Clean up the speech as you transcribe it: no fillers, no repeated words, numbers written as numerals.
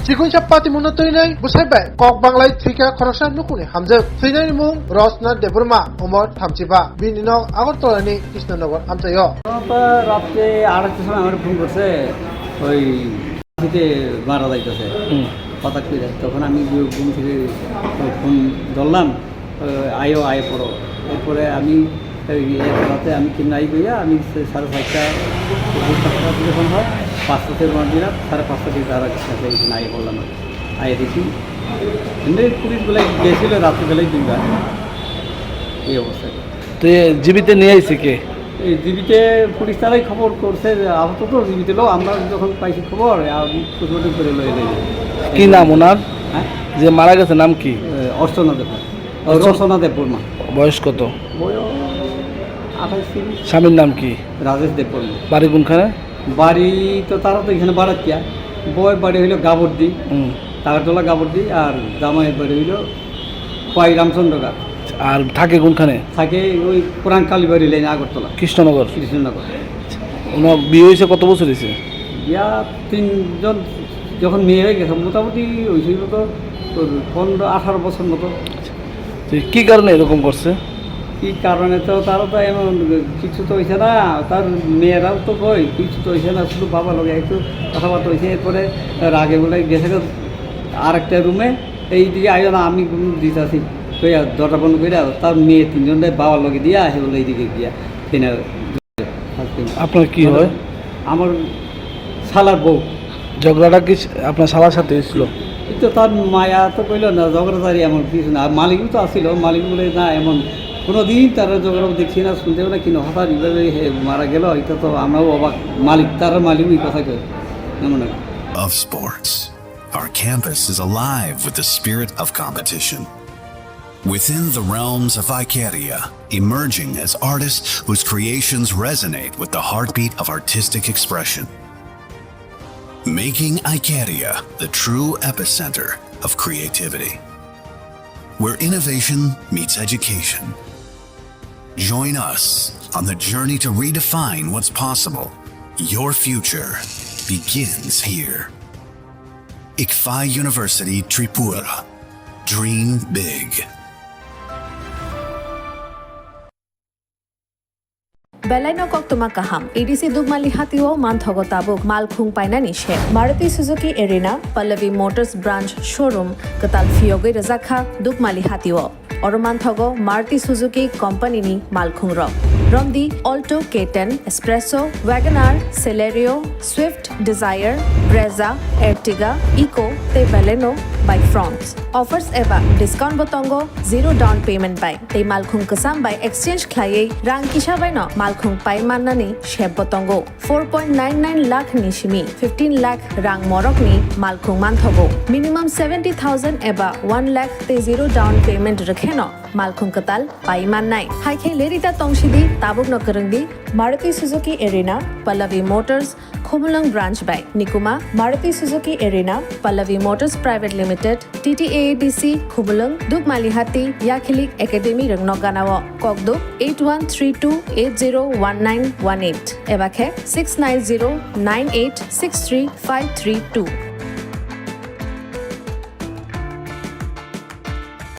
Cikun Chapati Munotoinai, Busebe, Kok Banglai Trika Koroshan Nukuni, Hamza, Finai Mung, Rosna Deburma, Umar Tamchiba, Binino, Avartolani, Kishnanagar, Amtayo. রাত্রে 8টার সময় আমার phone করছে ওই থেকে মারা যাইতেছে হঠাৎ করে। তখন আমি ঘুম থেকে ফোন ধরলাম, আয় পড়ো। এরপরে আমি রাতে আমি কিনাই গইয়া আমি 4:30টা যখন হয় 5টা থেকে রওনা দিলাম, 5:30 থেকে তারা কাছে আয় পড়লাম। আয় দেখি এমনি পুলিশগুলো গেছিল রাত্রিবেলায় 2বার, এই অবস্থা। তো জীবিত নিয়ে আইছে কে? এই জীবিতে পুলিশ তারাই খবর করছে, আহত তো জীবিত লোক। আমরা যখন পাইছি খবর প্রচুর করে লয়ে যাই। কি নাম ওনার? হ্যাঁ, যে মারা গেছে নাম কি? রচনা দেববর্মা। বয়স কত? বয়স 28। স্বামীর নাম কি? রাজেশ দেববর্মা। বাড়ি কোনখানে? বাড়ি তো তারা তো এখানে বাড়াতিয়া। বউয়ের বাড়ি হইল গাবর্দি, তাগারতলা গাবর্দি। আর জামাইয়ের বাড়ি হইল কয় রামচন্দ্রঘাট। আর থাকে কোনখানে? থাকে ওই পুরান কালীবাড়ি লাইন, আগরতলা, কৃষ্ণনগর। ওনার বিয়ে হয়েছে কত বছর হয়েছে? বিয়া 3জন যখন মেয়ে হয়ে গেছে, মোটামুটি হয়েছিল তো 15-18 বছর মতো। কি কারণে এরকম করছে? কি কারণে তো তারও তো এমন কিছু তো হয়েছে না, তার মেয়েরাও তো কই কিছু তো হয়েছে না, শুধু বাবা লোক একটু কথাবার্তা হয়েছে। এরপরে রাগে বলে গেছে আর একটা রুমে, এইদিকে আইও না, আমি দিতেছি কইয়া দরজা বন্ধ করে তার মেয়ে 3জন বাবার লোকে দিয়া আসে বলে এইদিকে গিয়া কিনা। আপনার কি হয়? আমার শালার বউ। ঝগড়াটা কি আপনার শালার সাথে হয়েছিল? তো তার মায়া তো কইল না, ঝগড়াঝারি এমন কিছু না। মালিকও তো আসছিল, মালিক বলে না এমন কোনো দিন তারা ঝগড়া দেখছি না, শুনতেও না, কিন্তু হঠাৎ এইভাবে মারা গেল। এটা তো আমরাও অবাক। মালিক, তার মালিক ওই কথা কয় এমন। Of sports, our campus is alive with the spirit of competition. Within the realms of Icaria, emerging as artists whose creations resonate with the heartbeat of artistic expression. Making Icaria the true epicenter of creativity, where innovation meets education. Join us on the journey to redefine what's possible. Your future begins here. ICFI University Tripura. Dream big. Belaino Koktuma Kaham, EDC Dugmali Hatio, Manthogo Tabuk, Malkhung Painani She, Maruti Suzuki Arena, Pallavi Motors Branch Showroom, Katal Fioge Razakha, Dugmali Hatio, Oromanthogo, Maruti Suzuki Company ni Malkhung Rock. Romdi, Alto K10, Espresso, Wagonar, Celerio, Swift, Desire, Brezza, Ertiga, Eco, Te Baleno, by France. Offers eva, discount botongo, 0 down payment by. Te Malkhung Kasam by exchange klaye, Rang Kisha by no, Malkhung Pai Manani, Sheb botongo. 4.99 lakh nishimi, 15 lakh Rang Morok ni, Malkhung Manthogo. Minimum 70,000 eba, 1 lakh te 0 down payment rakheno. Malkhung Katal, Pai Manai. Hai Khe Lerita Tongshidi, Tabuk no Karangdi, Maruti Suzuki Arena, Pallavi Motors, Khumulang Branch by Nikuma, Maruti Suzuki Arena, Pallavi Motors Private Limited, TTAADC, Khumulang, Duk Malihati, Yakhilik Academy Rangnoganawa, Kokduk 8132801918, Ebakhe 69098635332.